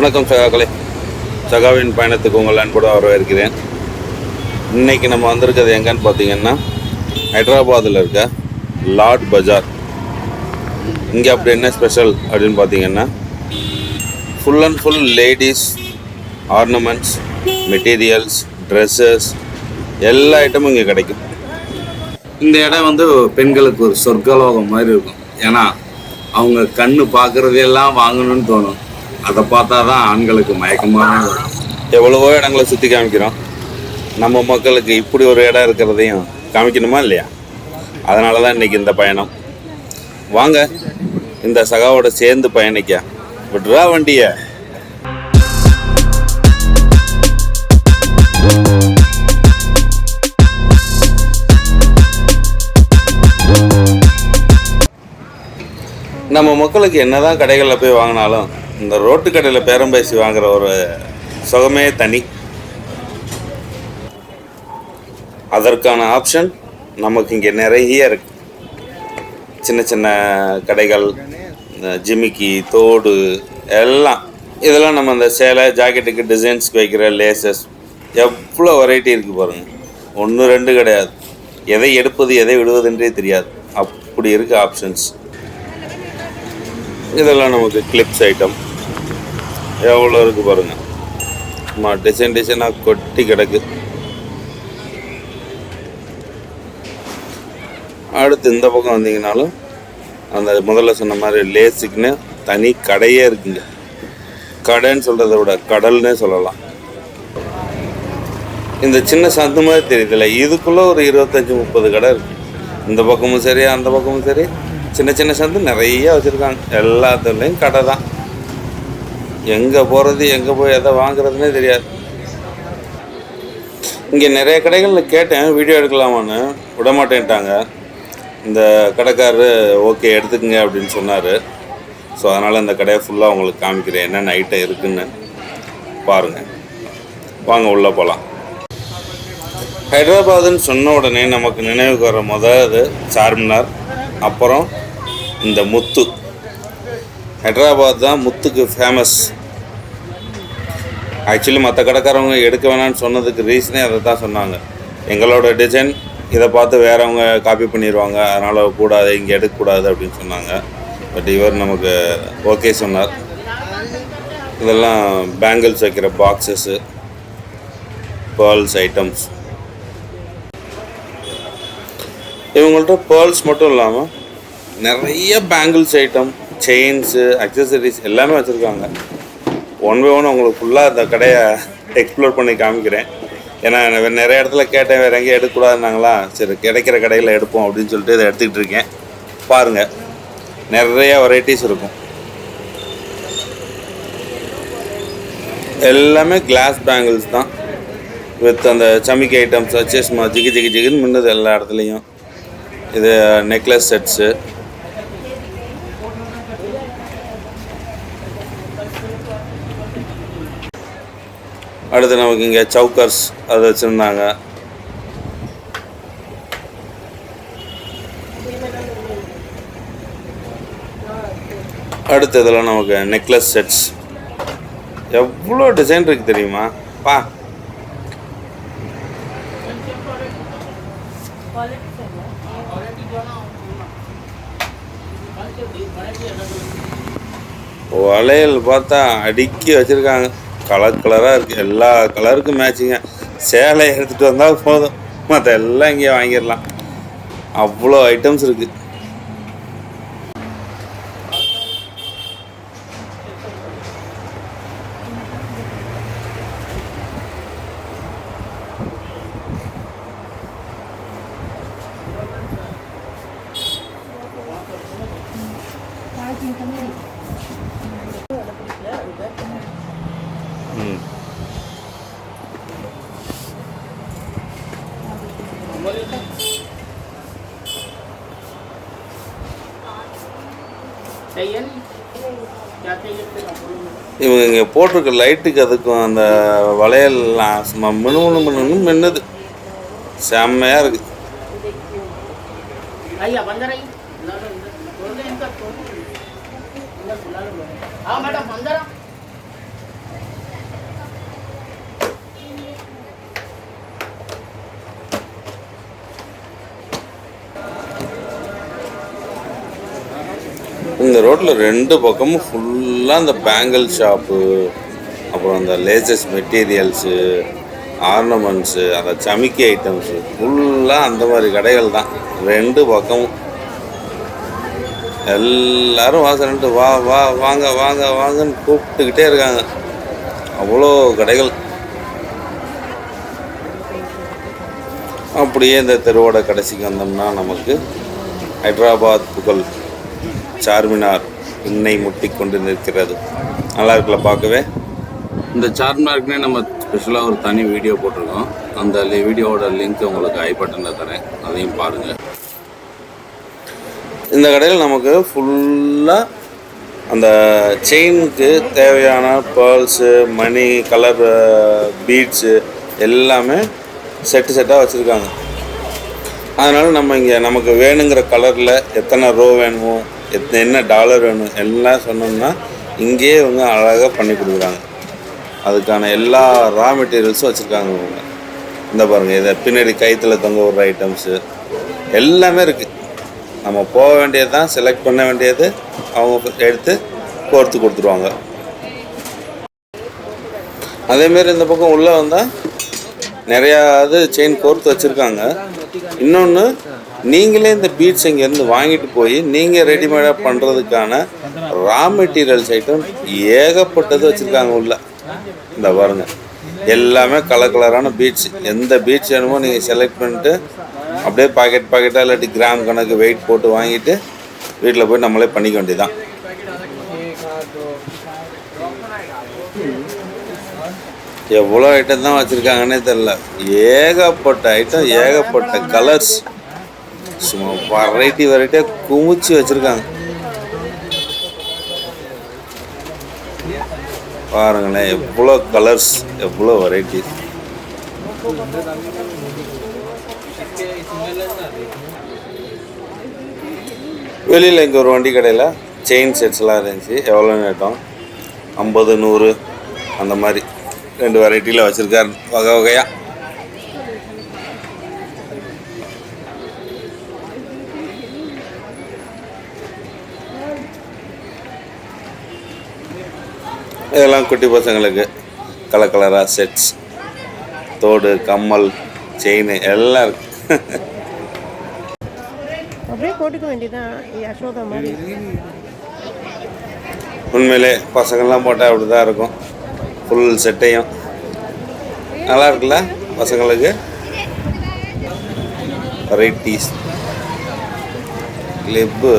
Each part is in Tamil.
வணக்கம் சகாக்களே. சகாவின் பயணத்துக்கு உங்கள் அன்போடு வரவேற்கிறேன். இன்றைக்கி நம்ம வந்திருக்கிறது எங்கன்னு பார்த்தீங்கன்னா, ஹைதராபாத்தில் இருக்க லாட் பஜார். இங்கே அப்படி என்ன ஸ்பெஷல் அப்படின்னு பார்த்தீங்கன்னா, full and full ladies ornaments, materials, dresses எல்லா ஐட்டமும் இங்கே கிடைக்கும். இந்த இடம் வந்து பெண்களுக்கு ஒரு சொர்க்கலோகம் மாதிரி இருக்கும். ஏன்னா அவங்க கண்ணு பார்க்குறதையெல்லாம் வாங்கணும்னு தோணும். அதை பார்த்தா தான் ஆண்களுக்கு மயக்கமாக வரும். எவ்வளவோ இடங்களை சுற்றி காமிக்கிறோம். நம்ம மக்களுக்கு இப்படி ஒரு இடம் இருக்கிறதையும் காமிக்கணுமா இல்லையா? அதனால தான் இன்றைக்கி இந்த பயணம். வாங்க இந்த சகாவோட சேர்ந்து பயணிக்க. விட்றா வண்டியை. நம்ம மக்களுக்கு என்னதான் கடைகளில் போய் வாங்கினாலும் இந்த ரோட்டு கடையில் பேரம் பேசி வாங்குகிற ஒரு சுகமே தனி. அதற்கான ஆப்ஷன் நமக்கு இங்கே நிறைய இருக்கு. சின்ன சின்ன கடைகள், ஜிமிக்கி, தோடு எல்லாம். இதெல்லாம் நம்ம அந்த சேலை ஜாக்கெட்டுக்கு டிசைன்ஸ்க்கு வைக்கிற லேசஸ், எவ்வளோ வெரைட்டி இருக்குது பாருங்கள். 1 2 கிடையாது. எதை எடுப்பது எதை விடுவதுன்றே தெரியாது. அப்படி இருக்குது ஆப்ஷன்ஸ். இதெல்லாம் நமக்கு கிளிப்ஸ் ஐட்டம் எவ்வளோ இருக்குது பாருங்கள். டிசைன் டிசைனாக கொட்டி கிடக்கு. அடுத்து இந்த பக்கம் வந்தீங்கனாலும் அந்த முதல்ல சொன்ன மாதிரி லேஸுக்குன்னு தனி கடையே இருக்குங்க. கடைன்னு சொல்கிறத விட கடல்னே சொல்லலாம். இந்த சின்ன சந்து மாதிரி தெரியுதுல்ல, இதுக்குள்ளே ஒரு 25-30 கடை இருக்குது. இந்த பக்கமும் சரி அந்த பக்கமும் சரி சின்ன சின்ன சந்து நிறைய வச்சுருக்காங்க. எல்லாத்துலேயும் கடை தான். எங்கே போகிறது எங்கே போய் எதை வாங்குறதுனே தெரியாது. இங்கே நிறைய கடைகளில் கேட்டேன் வீடியோ எடுக்கலாமான்னு, விடமாட்டேன்ட்டாங்க. இந்த கடைக்காரரு ஓகே எடுத்துக்கங்க அப்படின்னு சொன்னார். ஸோ அதனால் இந்த கடையை ஃபுல்லாக உங்களுக்கு காமிக்கிறேன், என்னென்ன ஐட்டம் இருக்குதுன்னு பாருங்கள். வாங்க உள்ளே போகலாம். ஹைதராபாதுன்னு சொன்ன உடனே நமக்கு நினைவுக்கு வர முதல் சார்மினார், அப்புறம் இந்த முத்து. ஹைதராபாத் தான் முத்துக்கு ஃபேமஸ். ஆக்சுவலி மற்ற கடைக்காரவங்க எடுக்க வேணான்னு சொன்னதுக்கு ரீசனே அதை தான் சொன்னாங்க. எங்களோட டிசைன் இதை பார்த்து வேறவங்க காப்பி பண்ணிடுவாங்க, அதனால் கூடாது, இங்கே எடுக்கக்கூடாது அப்படின்னு சொன்னாங்க. பட் இவர் நமக்கு ஓகே சொன்னார். இதெல்லாம் பேங்கிள்ஸ் வைக்கிற பாக்ஸஸ்ஸு, பேர்ல்ஸ் ஐட்டம்ஸ். இவங்கள்ட்ட பேர்ல்ஸ் மட்டும் இல்லாமல் நிறைய பேங்கிள்ஸ் ஐட்டம், செயின்ஸு, அக்சசரிஸ் எல்லாமே வச்சுருக்காங்க. ஒன் பை ஒன் உங்களுக்கு ஃபுல்லாக இந்த கடையை எக்ஸ்ப்ளோர் பண்ணி காமிக்கிறேன். ஏன்னா நிறைய இடத்துல கேட்டேன், வேறு எங்கேயும் எடுக்கக்கூடாதுன்னாங்களா. சரி, கிடைக்கிற கடையில் எடுப்போம் அப்படின்னு சொல்லிட்டு இதை எடுத்துக்கிட்டு இருக்கேன். பாருங்கள், நிறைய வெரைட்டிஸ் இருக்கும். எல்லாமே கிளாஸ் பேங்கிள்ஸ் தான், வித் அந்த சமிக்கி ஐட்டம்ஸ் வச்சு சும்மா ஜிகி ஜிகி ஜிகின்னு மின்னுது எல்லா இடத்துலையும். இது நெக்லஸ் செட்ஸு. அடுத்து நமக்கு இங்கே சவுக்கர்ஸ் அது வச்சுருந்தாங்க. அடுத்து இதெல்லாம் நமக்கு நெக்லஸ் செட்ஸ். எவ்வளோ டிசைன் இருக்குது தெரியுமா? பா, வளையல் பார்த்தா அடுக்கி வச்சுருக்காங்க. கலர் கலராக இருக்குது. எல்லா கலருக்கும் மேட்சிங்க. சேலை எடுத்துகிட்டு வந்தால் போதும், மற்ற எல்லாம் இங்கே வாங்கிடலாம். அவ்வளோ ஐட்டம்ஸ் இருக்குது. இவங்க இங்கே போட்டிருக்க லைட்டுக்கு அதுக்கும் அந்த வளையல்லாம் சும்மா மின்னு மின்னுது. செம்மையாக இருக்குது. இந்த ரோட்டில் 2 பக்கமும் ஃபுல்லாக இந்த பேங்கிள் ஷாப்பு, அப்புறம் அந்த லேட்டஸ்ட் மெட்டீரியல்ஸு, ஆர்னமெண்ட்ஸு, அந்த சமிக்கி ஐட்டம்ஸு ஃபுல்லாக அந்த மாதிரி கடைகள் தான் 2 பக்கமும். எல்லாரும் வாசல்ட்டு வா வா வாங்க வாங்க வாங்கன்னு கூப்பிட்டுக்கிட்டே இருக்காங்க. அவ்வளோ கடைகள். அப்படியே இந்த தெருவோட கடைசிக்கு வந்தோம்னா நமக்கு ஹைதராபாத் புகழ் சார்மினார் இன்னை முட்டி கொண்டு நிற்கிறது. நல்லா இருக்குல்ல பார்க்கவே. இந்த சார்மினாருக்குனே நம்ம ஸ்பெஷலாக ஒரு தனி வீடியோ போட்டிருக்கோம். அந்த வீடியோவோட லிங்க் உங்களுக்கு ஐ பட்டனில் தரேன், அதையும் பாருங்கள். இந்த கடையில் நமக்கு ஃபுல்லாக அந்த செயினுக்கு தேவையான பேர்ல்ஸு, மணி, கலர் பீட்ஸு எல்லாமே செட்டாக வச்சுருக்காங்க. அதனால் நம்ம இங்கே நமக்கு வேணுங்கிற கலரில் எத்தனை ரோ வேணுமோ, என்ன டாலர் வேணும் எல்லாம் சொன்னோம்னா இங்கேயே இவங்க அழகாக பண்ணி கொடுக்குறாங்க. அதுக்கான எல்லா ரா மெட்டீரியல்ஸும் வச்சுருக்காங்க இவங்க. இந்த பாருங்கள், இதை பின்னாடி கயிற்றுல தொங்க விடுற ஐட்டம்ஸு எல்லாமே இருக்குது. நம்ம போக வேண்டியது தான், செலக்ட் பண்ண வேண்டியது, அவங்க எடுத்து கோர்த்து கொடுத்துருவாங்க. அதேமாரி இந்த பக்கம் உள்ளே வந்தால் நிறையா செயின் கோர்த்து வச்சுருக்காங்க. இன்னொன்று, நீங்களே இந்த பீட்ஸ் இங்கேருந்து வாங்கிட்டு போய் நீங்கள் ரெடிமேடாக பண்ணுறதுக்கான ரா மெட்டீரியல்ஸ் ஐட்டம் ஏகப்பட்டது வச்சுருக்காங்க உள்ள. இந்த பாருங்கள், எல்லாமே கலரான பீட்ஸ். எந்த பீட்ஸ் வேணுமோ நீங்கள் செலக்ட் பண்ணிட்டு அப்படியே பாக்கெட்டாக இல்லாட்டி கிராம் கணக்கு வெயிட் போட்டு வாங்கிட்டு வீட்டில் போய் நம்மளே பண்ணிக்க வேண்டியதான். எவ்வளோ ஐட்டம் தான் வச்சுருக்காங்கன்னே தெரில. ஏகப்பட்ட ஐட்டம், ஏகப்பட்ட கலர்ஸ், சும்மா வெரைட்டியாக குமிச்சு வச்சுருக்காங்க. பாருங்களேன், எவ்வளோ கலர்ஸ், எவ்வளோ வெரைட்டிஸ். வெளியில் இங்கே ஒரு வண்டி கடையில் செயின் செட்ஸ்லாம் இருந்துச்சு. எவ்வளோ நேட்டம் 50, 100 அந்த மாதிரி 2 வெரைட்டியில் வச்சுருக்காரு வகையாக. இதெல்லாம் குட்டி பசங்களுக்கு கலராக செட்ஸ், தோடு, கம்மல், செயின் எல்லாம் இருக்கு. அப்படியே போட்டுக்க வேண்டியதான் யசோதா மாதிரி. உண்மையிலே பசங்கள்லாம் போட்டால் அப்படி தான் இருக்கும். ஃபுல் செட்டையும் நல்லா இருக்குல்ல பசங்களுக்கு. வெரைட்டிஸ், கிளிப்பு,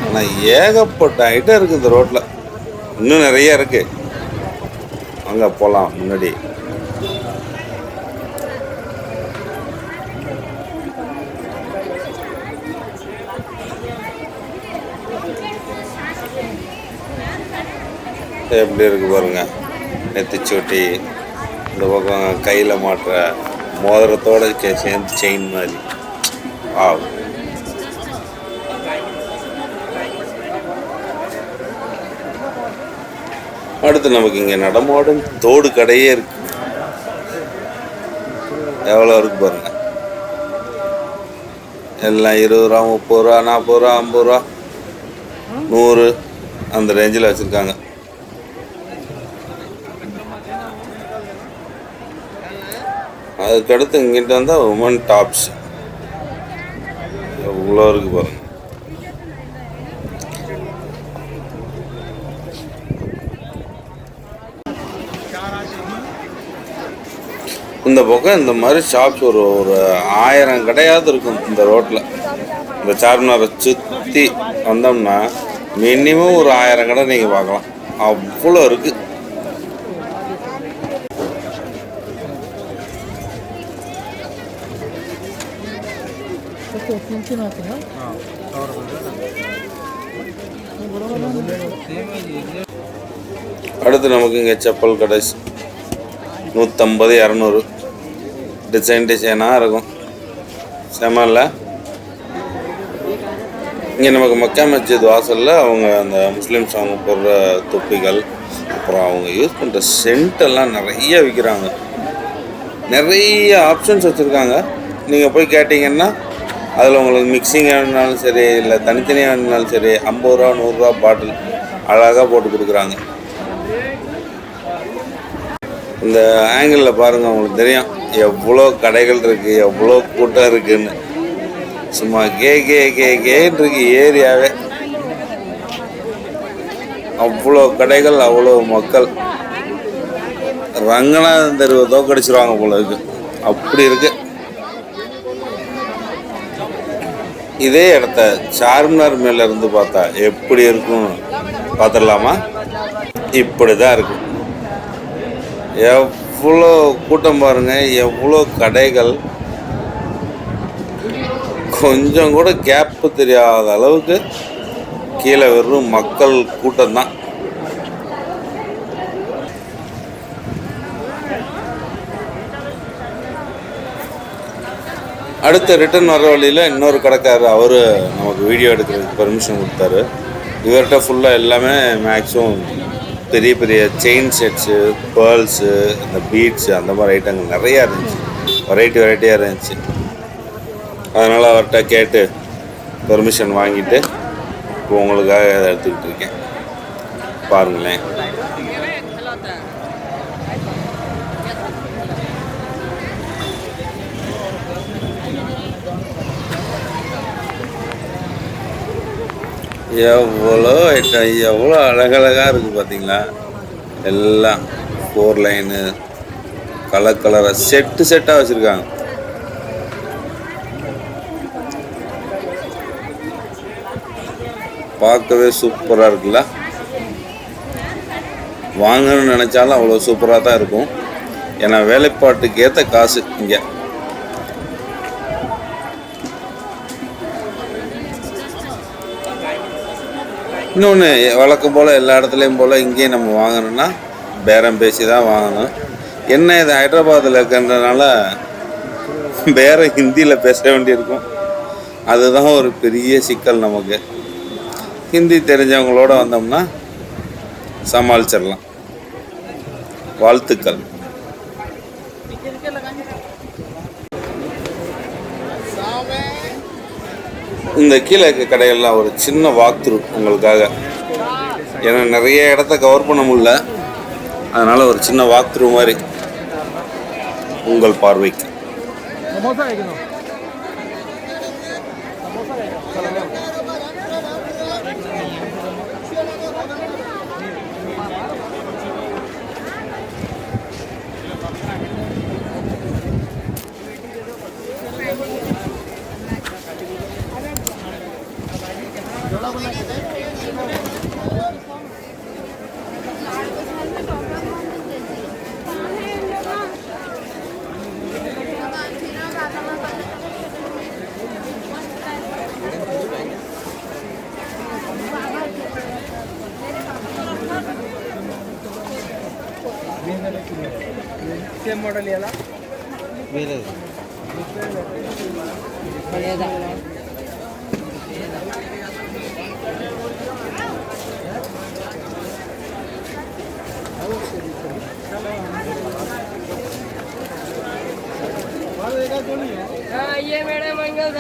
ஆனால் ஏகப்பட்ட ஐட்டம் இருக்குது இந்த ரோட்டில். இன்னும் நிறைய இருக்குது. அங்கே போகலாம் முன்னாடி. எப்படி இருக்குது பாருங்கள், நெத்திச்சூட்டி, இந்த பக்கம் கையில் மாட்டுற மோதிரத்தோடு சேர்ந்து செயின் மாதிரி. அடுத்து நமக்கு இங்கே நடமாடும் தோடு கடையே இருக்கு. எவ்வளோ இருக்கு பாருங்க. எல்லாம் 20 ரூபா, 30 ரூபா, 40 ரூபா, 50 ரூபா, 100 அந்த ரேஞ்சில் வச்சுருக்காங்க. அதுக்கடுத்து இங்கிட்ட வந்தால் உமன் டாப்ஸ் எவ்வளோ இருக்கு பாருங்க. இந்த பக்கம் இந்த மாதிரி ஷாப்ஸ் ஒரு 1000 கடையாவது இருக்கும் இந்த ரோட்டில். இந்த சார்மினாரை சுற்றி வந்தோம்னா மினிமம் ஒரு 1000 கடை நீங்கள் பார்க்கலாம். அவ்வளோ இருக்குது. அடுத்து நமக்கு இங்கே செப்பல் கடை 150, 200 டிசைனாக இருக்கும். செமல்ல. இங்கே நமக்கு மக்கா மஸ்ஜித் வாசலில் அவங்க அந்த முஸ்லீம்ஸ் அவங்க போடுற தொப்பிகள், அப்புறம் அவங்க யூஸ் பண்ணுற சென்ட்டெல்லாம் நிறைய விற்கிறாங்க. நிறைய ஆப்ஷன்ஸ் வச்சுருக்காங்க. நீங்கள் போய் கேட்டிங்கன்னா அதில் உங்களுக்கு மிக்சிங் வேணுனாலும் சரி, இல்லை தனித்தனியாக வேணுனாலும் சரி, 50 ரூபா 100 ரூபா பாட்டில் அழகாக போட்டு கொடுக்குறாங்க. இந்த ஆங்கிளில் பாருங்கள், உங்களுக்கு தெரியும் எவ்வளோ கடைகள் இருக்குது, எவ்வளோ கூட்டம் இருக்குதுன்னு. சும்மா கேன்னு இருக்கு ஏரியாவே. அவ்வளோ கடைகள், அவ்வளோ மக்கள். ரங்கநாதன் தெருவை தோக்கடிச்சிருவாங்க போல இருக்கு, அப்படி இருக்கு. இதே இடத்த சார்மினார் மேல இருந்து பார்த்தா எப்படி இருக்கும் பார்த்துடலாமா? இப்படி தான் இருக்கு. எவ்வளோ கூட்டம் பாருங்க, எவ்வளோ கடைகள். கொஞ்சம் கூட கேப்பு தெரியாத அளவுக்கு கீழே வெறும் மக்கள் கூட்டம் தான். அடுத்த ரிட்டர்ன் வர வழியில் இன்னொரு கடைக்காரர், அவர் நமக்கு வீடியோ எடுக்கிறதுக்கு பெர்மிஷன் கொடுத்தாரு. இவர்கிட்ட ஃபுல்லாக எல்லாமே மேக்ஸிமம் பெரிய பெரிய செயின் செட்ஸு, பேர்ல்ஸு, இந்த பீட்ஸு, அந்த மாதிரி ஐட்டங்கள் நிறையா இருந்துச்சு. வெரைட்டியாக இருந்துச்சு. அதனால் அவர்கிட்ட கேட்டு பெர்மிஷன் வாங்கிட்டு இப்போ உங்களுக்காக அதை எடுத்துக்கிட்டு இருக்கேன். பாருங்களேன். எவ்வளோ ஐட்டம், எவ்வளோ அழகழகாக இருக்குது பார்த்தீங்களா? எல்லாம் 4 லைனு கலராக செட்டாக வச்சுருக்காங்க. பார்க்கவே சூப்பராக இருக்குல்ல? வாங்கணும்னு நினச்சாலும் அவ்வளோ சூப்பராக தான் இருக்கும். ஏன்னா வேலைப்பாட்டுக்கு ஏற்ற காசு இங்கே. இன்னொன்று, வழக்கம் போல் எல்லா இடத்துலையும் போல் இங்கேயும் நம்ம வாங்கணும்னா பேரம் பேசி தான் வாங்கணும். என்ன இது ஹைதராபாத்தில் இருக்கிறதுனால பேரம் ஹிந்தியில் பேச வேண்டியிருக்கும். அதுதான் ஒரு பெரிய சிக்கல் நமக்கு. ஹிந்தி தெரிஞ்சவங்களோட வந்தோம்னா சமாளிச்சிடலாம். வாழ்த்துக்கள். இந்த கீழே இருக்க கடையெல்லாம் ஒரு சின்ன வாக் த்ரூ உங்களுக்காக. ஏன்னா நிறைய இடத்த கவர் பண்ண முடியல, அதனால் ஒரு சின்ன வாக் த்ரூ மாதிரி உங்கள் பார்வைக்கு. सेम मॉडल याला ये मैडम मंगल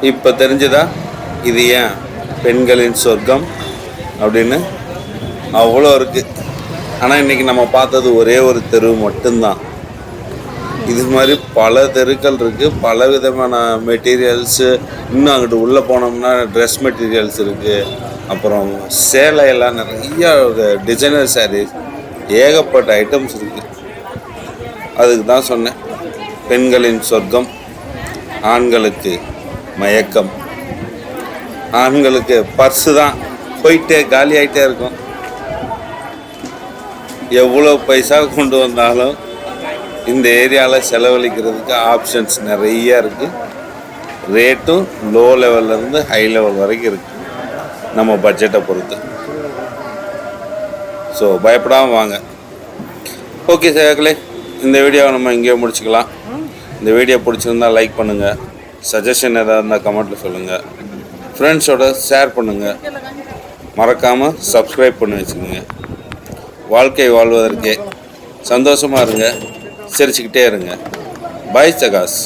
இப்போ தெரிஞ்சதா இது ஏன் பெண்களின் சொர்க்கம் அப்படின்னு? அவ்வளோ இருக்குது. ஆனால் இன்றைக்கி நம்ம பார்த்தது ஒரே ஒரு தெரு மட்டும்தான். இது மாதிரி பல தெருக்கள் இருக்குது, பல விதமான மெட்டீரியல்ஸு. இன்னும் அங்கிட்டு உள்ளே போனோம்னா ட்ரெஸ் மெட்டீரியல்ஸ் இருக்குது. அப்புறம் சேலையெல்லாம் நிறையா டிசைனர் சாரீஸ், ஏகப்பட்ட ஐட்டம்ஸ் இருக்குது. அதுக்கு தான் சொன்னேன் பெண்களின் சொர்க்கம். ஆண்களுக்கு மயக்கம், ஆண்களுக்கு பர்ஸு தான் போயிட்டே காலி ஆகிட்டே இருக்கும். எவ்வளோ பைசா கொண்டு வந்தாலும் இந்த ஏரியாவில் செலவழிக்கிறதுக்கு ஆப்ஷன்ஸ் நிறைய இருக்குது. ரேட்டும் லோ லெவல்லேருந்து ஹை லெவல் வரைக்கும் இருக்குது நம்ம பட்ஜெட்டை பொறுத்து. ஸோ பயப்படாமல் வாங்க. ஓகே சேகலே, இந்த வீடியோவை நம்ம இங்கேயே முடிச்சுக்கலாம். இந்த வீடியோ பிடிச்சிருந்தா லைக் பண்ணுங்கள், சஜஷன் எதாவது இருந்தால் கமெண்ட்டில் சொல்லுங்கள், ஃப்ரெண்ட்ஸோட ஷேர் பண்ணுங்கள், மறக்காமல் சப்ஸ்கிரைப் பண்ணி வச்சுக்கோங்க. வாழ்க்கை வாழ்வதற்கே சந்தோஷமாக இருங்க, சிரிச்சுக்கிட்டே இருங்க. பாய் சகாஸ்.